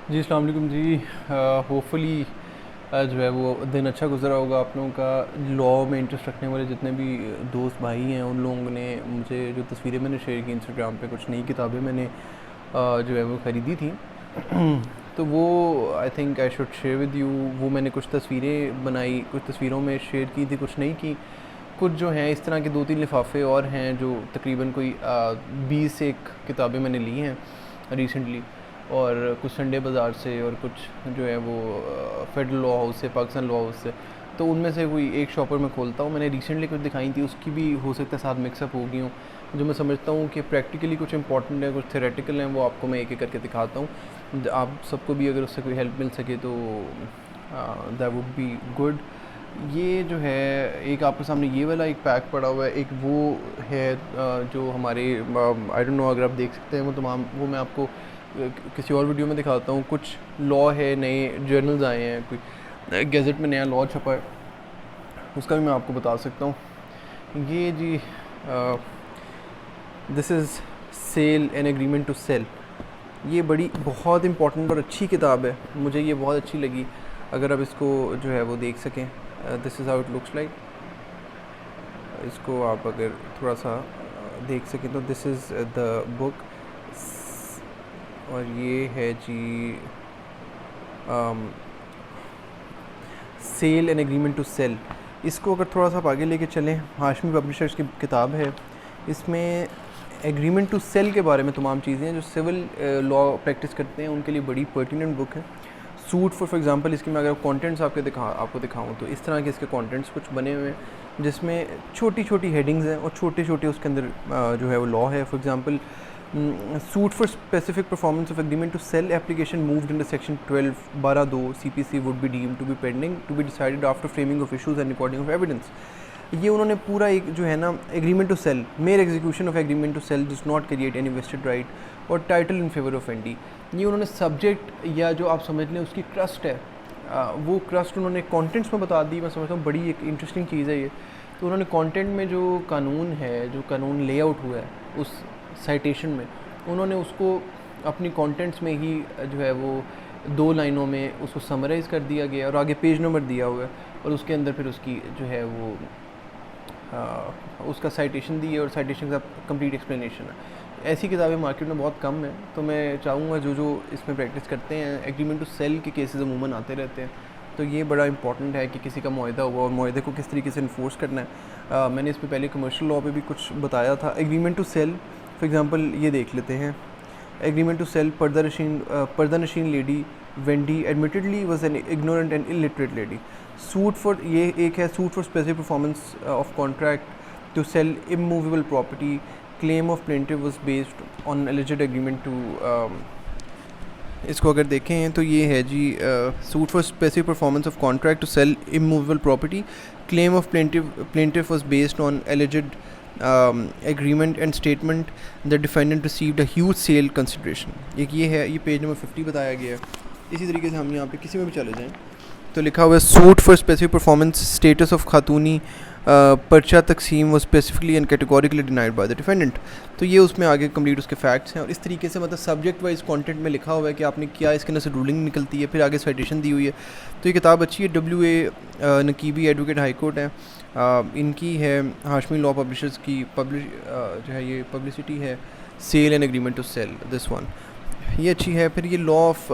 جی السلام علیکم جی. ہوپفلی جو ہے وہ دن اچھا گزرا ہوگا آپ لوگوں کا. لاء میں انٹرسٹ رکھنے والے جتنے بھی دوست بھائی ہیں ان لوگوں نے مجھے جو تصویریں میں نے شیئر کی انسٹاگرام پہ، کچھ نئی کتابیں میں نے جو ہے وہ خریدی تھیں تو وہ I think I should share with you. وہ میں نے کچھ تصویریں بنائی، کچھ تصویروں میں شیئر کی تھی، کچھ نہیں کی. کچھ جو ہیں اس طرح کے 2-3 لفافے اور ہیں جو تقریباً کوئی 20 سے ایک کتابیں میں نے لی ہیں ریسنٹلی، اور کچھ سنڈے بازار سے اور کچھ جو ہے وہ فیڈرل لاء ہاؤس سے، پاکستان لاء ہاؤس سے. تو ان میں سے کوئی ایک شاپر میں کھولتا ہوں. میں نے ریسنٹلی کچھ دکھائی تھی، اس کی بھی ہو سکتا ہے ساتھ مکس اپ ہو گئی ہوں. جو میں سمجھتا ہوں کہ پریکٹیکلی کچھ امپورٹنٹ ہے، کچھ تھیوریٹیکل ہیں، وہ آپ کو میں ایک ایک کر کے دکھاتا ہوں. آپ سب کو بھی اگر اس سے کوئی ہیلپ مل سکے تو دیٹ وڈ بی گڈ. یہ جو ہے ایک آپ کے سامنے یہ والا ایک پیک پڑا ہوا ہے. ایک وہ ہے جو ہمارے آئی ڈونٹ نو اگر آپ دیکھ سکتے ہیں وہ تمام، وہ میں آپ کو کسی اور ویڈیو میں دکھاتا ہوں. کچھ لاء ہے، نئے جرنلز آئے ہیں، کوئی گیزٹ میں نیا لاء چھپا ہے، اس کا بھی میں آپ کو بتا سکتا ہوں. یہ جی this is sale and agreement to sell. یہ بڑی بہت امپورٹنٹ اور اچھی کتاب ہے، مجھے یہ بہت اچھی لگی. اگر آپ اس کو جو ہے وہ دیکھ سکیں، this is how it looks like. اس کو آپ اگر تھوڑا سا دیکھ سکیں تو دس از دا بک. اور یہ ہے جی sale and agreement to sell. اس کو اگر تھوڑا سا آپ آگے لے کے چلیں، ہاشمی پبلشرز کی کتاب ہے. اس میں ایگریمنٹ ٹو سیل کے بارے میں تمام چیزیں ہیں. جو سول لاء پریکٹس کرتے ہیں ان کے لیے بڑی پرٹیننٹ بک ہے. سوٹ فار ایگزامپل اس کی میں اگر کانٹینٹس آپ کو دکھاؤں تو اس طرح کے اس کے کانٹینٹس کچھ بنے ہوئے ہیں جس میں چھوٹی چھوٹی ہیڈنگز ہیں اور چھوٹے چھوٹے اس کے اندر جو ہے وہ لاء ہے. For example suit for specific performance of agreement to sell application moved under section 12(2) CPC would be deemed to be pending to be decided after framing of issues and recording of evidence. یہ انہوں نے پورا ایک جو ہے نا agreement to sell, mere execution of agreement to sell does not create any vested right اور title in favor of ND. یہ انہوں نے سبجیکٹ یا جو آپ سمجھ لیں اس کی ٹرسٹ ہے، وہ ٹرسٹ انہوں نے کانٹینٹس میں بتا دی. میں سمجھتا ہوں بڑی ایک انٹرسٹنگ چیز ہے یہ. تو انہوں نے کانٹینٹ میں جو قانون ہے، جو قانون لے آؤٹ ہوا ہے اس سائٹیشن میں، انہوں نے اس کو اپنی کانٹینٹس میں ہی جو ہے وہ 2 لائنوں میں اس کو سمرائز کر دیا گیا اور آگے پیج نمبر دیا ہوا ہے اور اس کے اندر پھر اس کی جو ہے وہ اس کا سائٹیشن دی ہے اور سائٹیشن کا کمپلیٹ ایکسپلینیشن ہے. ایسی کتابیں مارکیٹ میں بہت کم ہیں. تو میں چاہوں گا جو اس میں پریکٹس کرتے ہیں، ایگریمنٹ ٹو سیل کے کیسز عموماً آتے رہتے ہیں، تو یہ بڑا امپورٹنٹ ہے کہ کسی کا معاہدہ ہوا اور معاہدے کو کس طریقے سے انفورس کرنا ہے. میں نے اس پہ پہلے کمرشل لاء پہ بھی کچھ بتایا تھا. Agreement to sell for example یہ دیکھ لیتے ہیں. ایگریمنٹ ٹو سیل پردہ نشین lady vendee admittedly was an ignorant and illiterate lady. Suit for یہ ایک ہے suit for specific performance of contract to sell immovable property. Claim of plaintiff was based on alleged agreement to. اس کو اگر دیکھیں تو یہ ہے جی suit for specific performance of contract to sell immovable property. Claim of plaintiff was based on alleged agreement and statement the defendant received a huge sale consideration. ایک یہ ہے، یہ پیج نمبر 50 بتایا گیا ہے. اسی طریقے سے ہم یہاں پہ کسی میں بھی چلے جائیں تو لکھا ہوا ہے suit for specific performance status of خاتونی پرچہ تقسیم was specifically and categorically denied by the defendant. تو یہ اس میں آگے کمپلیٹ اس کے فیکٹس ہیں اور اس طریقے سے مطلب سبجیکٹ وائز کانٹینٹ میں لکھا ہوا ہے کہ آپ نے کیا اس کے اندر سے رولنگ نکلتی ہے، پھر آگے سائٹیشن دی ہوئی ہے. تو یہ کتاب اچھی ہے. WA نقیبی ایڈوکیٹ ہائی کورٹ ہے، ان کی ہے ہاشمی لاء پبلشرز کی جو ہے یہ پبلسٹی ہے sale and agreement to sale this one. یہ اچھی ہے. پھر یہ law of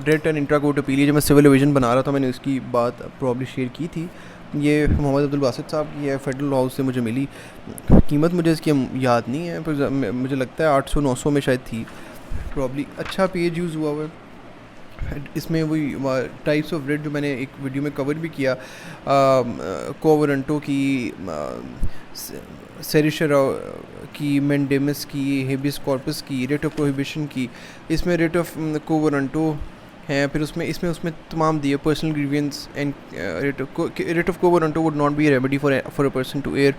writ and intra court appeal, جو میں سول ڈویژن بنا رہا تھا میں نے اس کی بات پرابلی شیئر کی تھی. یہ محمد عبدالباسط صاحب کی ہے، فیڈرل لاء ہاؤس سے مجھے ملی. قیمت مجھے اس کی یاد نہیں ہے، پر مجھے لگتا ہے 800-900 میں شاید تھی پرابلی. اچھا پیج یوز ہوا ہوا ہے اس میں. وہی ٹائپس آف ریٹ جو میں نے ایک ویڈیو میں کور بھی کیا، کوورنٹو کی، سیریشرا کی، مینڈیمس کی، ہیبیس کارپس کی، ریٹ آف پروہیبیشن کی. اس میں ریٹ آف کوورنٹو ہیں. پھر اس میں تمام دیے personal grievance and writ of quo warranto would not be a remedy for a person to air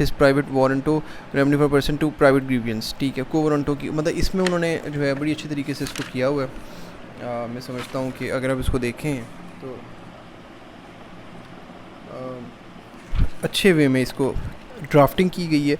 his private warranto, remedy for person to private grievance. ٹھیک ہے، کوورنٹو کی مطلب اس میں انہوں نے جو ہے بڑی اچھی طریقے سے اس کو کیا ہوا ہے. میں سمجھتا ہوں کہ اگر آپ اس کو دیکھیں تو اچھے وے میں اس کو ڈرافٹنگ کی گئی ہے،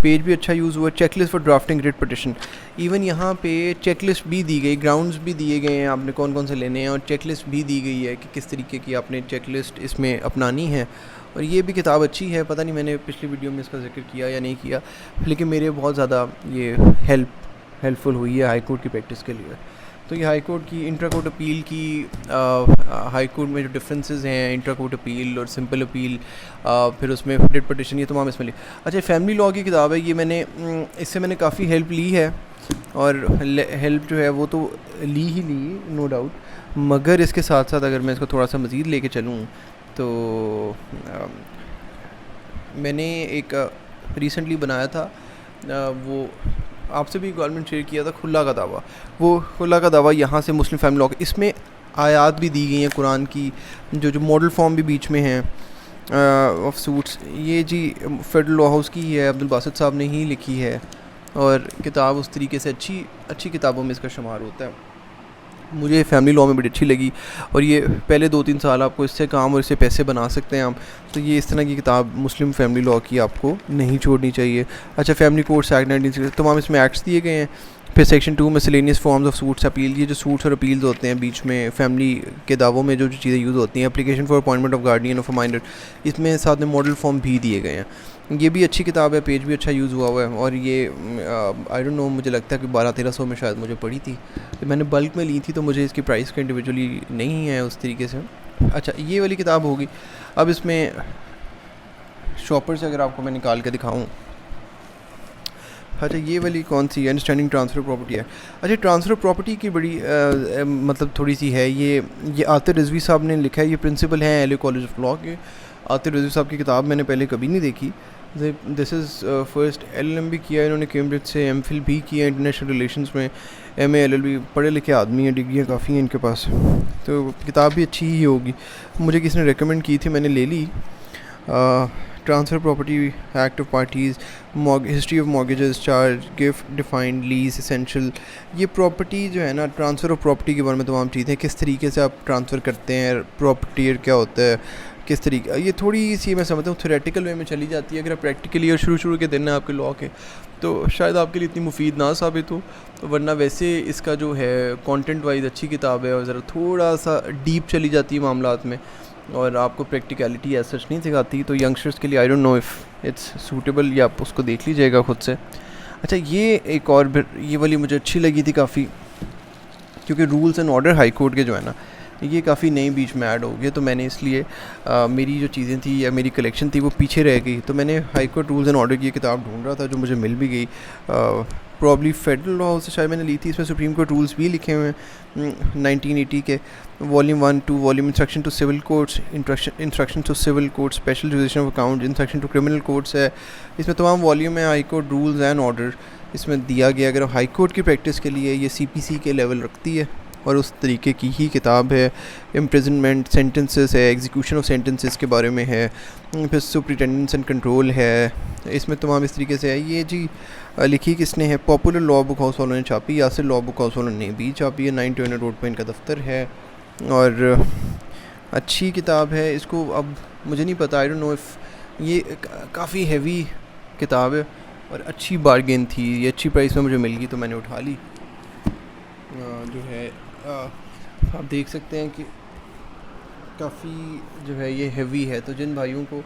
پیج بھی اچھا یوز ہوا ہے، check list for drafting writ petition, even یہاں پہ چیک لسٹ بھی دی گئی، گراؤنڈز بھی دیے گئے ہیں آپ نے کون کون سے لینے ہیں، اور چیک لسٹ بھی دی گئی ہے کہ کس طریقے کی آپ نے چیک لسٹ اس میں اپنانی ہے. اور یہ بھی کتاب اچھی ہے، پتہ نہیں میں نے پچھلی ویڈیو میں اس کا ذکر کیا یا نہیں کیا، لیکن میرے بہت زیادہ یہ ہیلپ فل ہوئی ہے ہائی کورٹ کی پریکٹس کے لیے. تو یہ ہائی کورٹ کی انٹرا کورٹ اپیل کی، ہائی کورٹ میں جو ڈفرینسز ہیں انٹرا کورٹ اپیل اور سمپل اپیل، پھر اس میں ریٹ پٹیشن، یہ تمام اس میں لی. اچھا فیملی لاء کی کتاب ہے یہ، میں نے اس سے میں نے کافی ہیلپ لی ہے، اور ہیلپ جو ہے وہ تو لی نو ڈاؤٹ، مگر اس کے ساتھ ساتھ اگر میں اس کو تھوڑا سا مزید لے کے چلوں تو میں نے ایک ریسنٹلی بنایا تھا، وہ آپ سے بھی گورنمنٹ شیئر کیا تھا، کھلا کا دعویٰ. وہ کھلا کا دعویٰ یہاں سے مسلم فیملی لاء، اس میں آیات بھی دی گئی ہیں قرآن کی، جو ماڈل فارم بھی بیچ میں ہیں آف سوٹس. یہ جی فیڈرل لاء ہاؤس کی ہے، عبدالباسط صاحب نے ہی لکھی ہے، اور کتاب اس طریقے سے اچھی کتابوں میں اس کا شمار ہوتا ہے. مجھے فیملی لاء میں بڑی اچھی لگی، اور یہ پہلے 2-3 سال آپ کو اس سے کام اور اس سے پیسے بنا سکتے ہیں آپ. تو یہ اس طرح کی کتاب مسلم فیملی لاء کی آپ کو نہیں چھوڑنی چاہیے. اچھا فیملی کورٹس ایکٹ 1960 تمام اس میں ایکٹس دیے گئے ہیں. پھر section 2 miscellaneous forms of suits appeal, یہ جو سوٹس اور اپیلز ہوتے ہیں بیچ میں فیملی کے دعووں میں جو چیزیں یوز ہوتی ہیں، application for appointment of guardian of a minor, اس میں ساتھ میں ماڈل فارم بھی دیے گئے ہیں. یہ بھی اچھی کتاب ہے، پیج بھی اچھا یوز ہوا ہے، اور یہ آئی ڈونٹ نو، مجھے لگتا ہے کہ 1200-1300 میں شاید مجھے پڑی تھی. میں نے بلک میں لی تھی تو مجھے اس کی پرائس کا انڈیویجولی نہیں ہے اس طریقے سے. اچھا یہ والی کتاب ہوگی. اب اس میں شاپر سے اگر آپ کو میں نکال کے دکھاؤں، اچھا یہ والی کون سی ہے، انڈرسٹینڈنگ ٹرانسفر پراپرٹی ہے. اچھا ٹرانسفر پراپرٹی کی بڑی مطلب تھوڑی سی ہے، یہ عاطر رضوی صاحب نے لکھا ہے، یہ پرنسپل ہیں L a college of law کے. عاطر رضوی صاحب کی کتاب میں نے پہلے کبھی نہیں دیکھی. دس از فرسٹ LLM بھی کیا ہے انہوں نے کیمبرج سے، ایم فل بھی کیا ہے انٹرنیشنل ریلیشنس میں، MA LLB، پڑھے لکھے آدمی ہیں، ڈگریاں کافی ہیں ان کے پاس. تو کتاب بھی اچھی ہی ہوگی، مجھے کسی نے ریکمینڈ کی تھی، میں نے لے لی. Transfer property act of parties, history of mortgages, charge, gift, defined, lease, essential. یہ پراپرٹی جو ہے نا، ٹرانسفر آف پراپرٹی کے بارے میں تمام چیزیں، کس طریقے سے آپ ٹرانسفر کرتے ہیں، پراپرٹی کیا ہوتا ہے، کس طریقے، یہ تھوڑی سی میں سمجھتا ہوں تھیوریٹیکل وے میں چلی جاتی ہے. اگر آپ پریکٹیکلی اور شروع کے دن ہیں آپ کے لاء کے، تو شاید آپ کے لیے اتنی مفید نہ ثابت ہو، ورنہ ویسے اس کا جو ہے کانٹینٹ وائز اچھی کتاب ہے، اور ذرا تھوڑا سا ڈیپ چلی جاتی ہے معاملات میں، اور آپ کو پریکٹیکلٹی ایز سچ نہیں سکھاتی. تو ینگسٹرس کے لیے I don't know if it's suitable, یا آپ اس کو دیکھ لیجیے گا خود سے. اچھا یہ ایک اور یہ والی مجھے اچھی لگی تھی کافی، کیونکہ rules and order high court کے جو ہے نا، یہ کافی نئی بیچ میں ایڈ ہو گئی، تو میں نے اس لیے میری جو چیزیں تھیں یا میری کلیکشن تھی وہ پیچھے رہ گئی. تو میں نے high court rules and order کی کتاب ڈھونڈ رہا تھا جو مجھے مل بھی گئی. پرابلی فیڈرل لاء سے شاید میں نے لی تھی. اس میں سپریم کورٹ رولز بھی لکھے ہوئے ہیں 1980 کے، volume 1-2، volume instruction to civil codes, instruction to civil code, special judicial of account, instruction to criminal codes ہے. اس میں تمام والیوم ہے high court rules and order اس میں دیا گیا. اگر ہائی کورٹ کی پریکٹس کے لیے یہ CPC کے لیول رکھتی ہے، اور اس طریقے کی ہی کتاب ہے. امپریزنمنٹ، سینٹنسز ہے، ایگزیکیوشن آف سینٹنسز کے بارے میں ہے، پھر سپرنٹینڈنس اینڈ کنٹرول ہے. اس میں تمام اس طریقے سے ہے. یہ جی لکھی کس نے ہے، پاپولر لاء بک ہاؤس والوں نے چھاپی، یاسر لاء بک ہاؤس والوں نے بھی چھاپی ہے. 920 روڈ پہ ان کا دفتر ہے، اور اچھی کتاب ہے. اس کو اب مجھے نہیں پتہ، آئی ڈونٹ نو اف یہ کافی ہیوی کتاب ہے، اور اچھی بارگین تھی، یہ اچھی پرائس میں مجھے مل گئی تو میں نے اٹھا لی. جو ہے آپ دیکھ سکتے ہیں کہ کافی جو ہے یہ ہیوی ہے. تو جن بھائیوں کو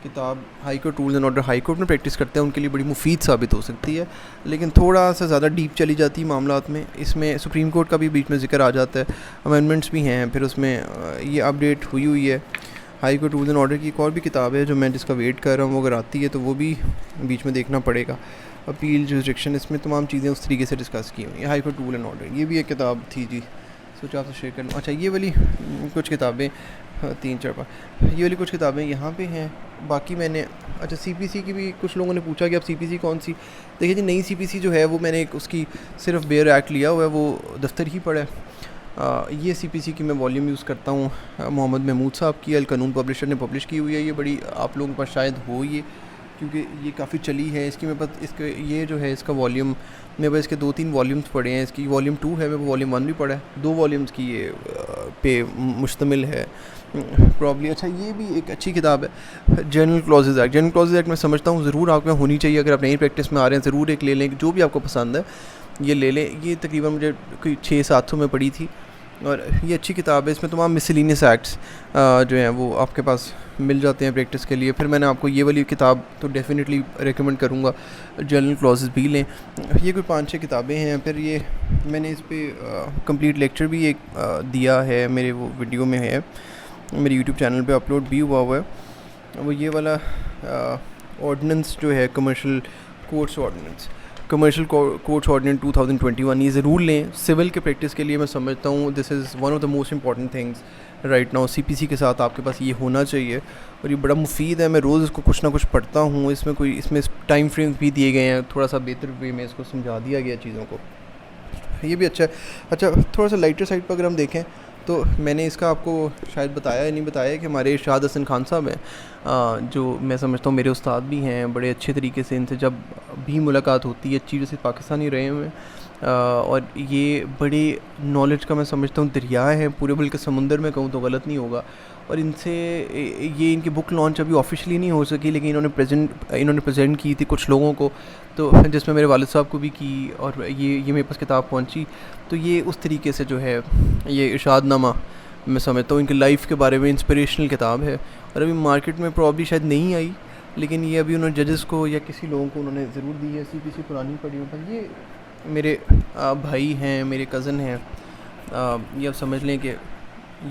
کتاب high court rules and order high court میں پریکٹس کرتے ہیں ان کے لیے بڑی مفید ثابت ہو سکتی ہے، لیکن تھوڑا سا زیادہ ڈیپ چلی جاتی ہے معاملات میں. اس میں سپریم کورٹ کا بھی بیچ میں ذکر آ جاتا ہے، امینڈمنٹس بھی ہیں. پھر اس میں یہ اپڈیٹ ہوئی ہے. High court rules and order کی ایک اور بھی کتاب ہے جو میں جس کا ویٹ کر رہا ہوں، وہ اگر آتی ہے تو وہ بھی بیچ میں دیکھنا پڑے گا. اپیل جوریسڈکشن، اس میں تمام چیزیں اس طریقے سے ڈسکس کی ہوئی ہیں. High court rule and order یہ بھی ایک کتاب تھی جی، سوچا آپ سے شیئر کرنا. اچھا یہ والی کچھ کتابیں 3-4 یہ والی کچھ کتابیں یہاں پہ ہیں. باقی میں نے اچھا CPC کی بھی کچھ لوگوں نے پوچھا کہ اب CPC کون سی. دیکھیے جی نئی CPC جو ہے وہ میں نے اس کی صرف بیئر ایکٹ لیا ہوا ہے، وہ دفتر ہی پڑا ہے. یہ CPC کی میں والیوم یوز کرتا ہوں، محمد محمود صاحب کی القانون پبلشر نے پبلش کی ہوئی ہے. یہ بڑی آپ لوگوں کے پاس شاید ہو یہ، کیونکہ یہ کافی چلی ہے. اس کی میرے پاس اس کے یہ جو ہے اس کا والیوم میرے پاس اس کے 2-3 والیومس پڑے ہیں. اس کی والیوم 2 ہے، میرے کو والیوم 1 بھی پڑا ہے. 2 والیومس کی یہ پہ مشتمل ہے. پرابلی. اچھا یہ بھی ایک اچھی کتاب ہے general clauses act. General clauses act میں سمجھتا ہوں ضرور آپ میں ہونی چاہیے. اگر آپ نئی پریکٹس میں آ رہے ہیں ضرور ایک لے لیں, جو بھی آپ کو پسند ہے یہ لے لیں. یہ تقریباً مجھے کوئی 600-700 میں پڑی تھی, اور یہ اچھی کتاب ہے. اس میں تمام مسلینیس ایکٹس جو ہیں وہ آپ کے پاس مل جاتے ہیں پریکٹس کے لیے. پھر میں نے آپ کو یہ والی کتاب تو ڈیفینیٹلی ریکمنڈ کروں گا, جنرل کلوزز بھی لیں. یہ کوئی 5-6 کتابیں ہیں. پھر یہ میں نے اس پہ کمپلیٹ لیکچر بھی ایک دیا ہے, میرے وہ ویڈیو میں ہے, میرے یوٹیوب چینل پہ اپلوڈ بھی ہوا ہے. وہ یہ والا آرڈیننس جو ہے commercial courts ordinance, commercial courts ordinance 2021, یہ ضرور لیں سول کے پریکٹس کے لیے. میں سمجھتا ہوں this is one of the most important things right now. C P C کے ساتھ آپ کے پاس یہ ہونا چاہیے, اور یہ بڑا مفید ہے. میں روز اس کو کچھ نہ کچھ پڑھتا ہوں. اس میں ٹائم فریم بھی دیے گئے ہیں, تھوڑا سا بہتر وے میں اس کو سمجھا دیا گیا چیزوں کو. یہ بھی اچھا ہے. اچھا تھوڑا سا لائٹر سائڈ پہ اگر ہم دیکھیں تو میں نے اس کا آپ کو شاید بتایا یا نہیں بتایا کہ ہمارے ارشاد حسن خان صاحب ہیں, جو میں سمجھتا ہوں میرے استاد بھی ہیں. بڑے اچھے طریقے سے ان سے جب بھی ملاقات ہوتی ہے, اچھی جیسے پاکستانی رہے ہوئے ہیں, اور یہ بڑے نالج کا میں سمجھتا ہوں دریا ہے پورے, بلکہ سمندر میں کہوں تو غلط نہیں ہوگا. اور ان سے یہ ان کی بک لانچ ابھی آفیشلی نہیں ہو سکی, لیکن انہوں نے پریزنٹ کی تھی کچھ لوگوں کو, تو جس میں میرے والد صاحب کو بھی کی, اور یہ میرے پاس کتاب پہنچی. تو یہ اس طریقے سے جو ہے یہ ارشاد نامہ میں سمجھتا ہوں ان کی لائف کے بارے میں انسپریشنل کتاب ہے. اور ابھی مارکیٹ میں پرابلی شاید نہیں آئی, لیکن یہ ابھی انہوں نے ججز کو یا کسی لوگوں کو انہوں نے ضرور دی ہے. سی پی سی پرانی پڑھی پر یہ میرے بھائی ہیں, میرے کزن ہیں, یہ اب سمجھ لیں کہ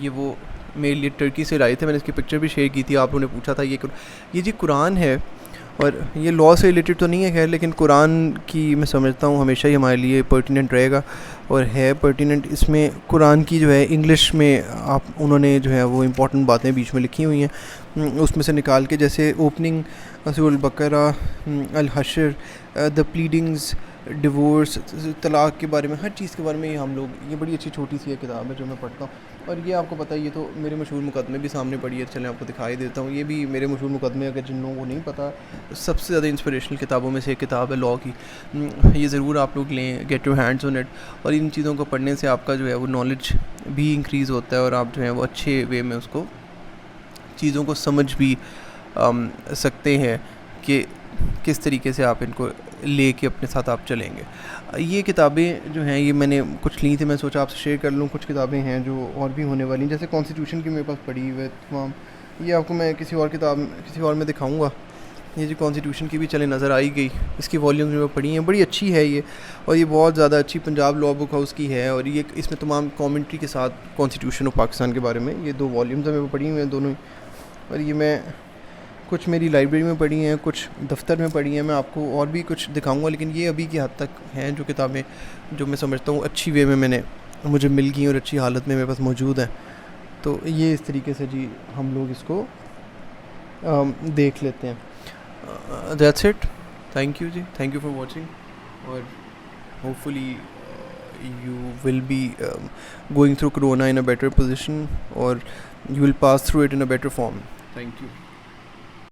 یہ وہ میرے لیے ٹرکی سے لائے تھے. میں نے اس کی پکچر بھی شیئر کی تھی, آپ لوگوں نے پوچھا تھا یہ جی قرآن ہے, اور یہ لاء سے ریلیٹڈ تو نہیں ہے خیر, لیکن قرآن کی میں سمجھتا ہوں ہمیشہ ہی ہمارے لیے پرٹیننٹ رہے گا, اور ہے پرٹیننٹ. اس میں قرآن کی جو ہے انگلش میں انہوں نے جو ہے وہ امپورٹنٹ باتیں بیچ میں لکھی ہوئی ہیں, اس میں سے نکال کے, جیسے اوپننگ سورۃ البقرہ, الحشر, دا پلیڈنگز, ڈیورس, طلاق کے بارے میں, ہر چیز کے بارے میں ہم لوگ, یہ بڑی اچھی چھوٹی سی کتاب ہے جو میں پڑھتا ہوں. اور یہ آپ کو پتہ, یہ تو میرے مشہور مقدمے بھی سامنے پڑھی ہے, چلیں آپ کو دکھائی دیتا ہوں. یہ بھی میرے مشہور مقدمے, اگر جن لوگوں کو نہیں پتہ, سب سے زیادہ انسپریشنل کتابوں میں سے ایک کتاب ہے لاء کی. یہ ضرور آپ لوگ لیں, get your hands on it. اور ان چیزوں کو پڑھنے سے آپ کا جو ہے وہ نالج بھی انکریز ہوتا ہے, اور آپ جو ہے وہ اچھے وے میں اس کو چیزوں کو سمجھ بھی سکتے ہیں کہ کس طریقے سے آپ ان کو لے کے اپنے ساتھ آپ چلیں گے. یہ کتابیں جو ہیں یہ میں نے کچھ لی تھیں, میں سوچا آپ سے شیئر کر لوں. کچھ کتابیں ہیں جو اور بھی ہونے والی ہیں, جیسے کانسٹیٹیوشن کی میرے پاس پڑھی ہوئی ہے تمام. یہ آپ کو میں کسی اور میں دکھاؤں گا. یہ جو کانسٹیٹیوشن کی بھی چلے نظر آئی گئی, اس کی والیومز میں پڑھی ہیں, بڑی اچھی ہے یہ, اور یہ بہت زیادہ اچھی پنجاب لاء بک ہاؤس کی ہے, اور یہ اس میں تمام کامنٹری کے ساتھ کانسٹیٹیوشن آف پاکستان کے بارے میں یہ 2 والیومز ہیں, میں پڑھی ہوئی ہیں دونوں ہی. اور یہ میں کچھ میری لائبریری میں پڑھی ہیں, کچھ دفتر میں پڑھی ہیں. میں آپ کو اور بھی کچھ دکھاؤں گا, لیکن یہ ابھی کی حد تک ہیں جو کتابیں جو میں سمجھتا ہوں اچھی وے میں مجھے مل گئی اور اچھی حالت میں میرے پاس موجود ہیں. تو یہ اس طریقے سے جی ہم لوگ اس کو دیکھ لیتے ہیں. That's it. تھینک یو جی, تھینک یو فار واچنگ, اور hopefully you will be going through corona in a better position, or you will pass through it in a better form. Thank you.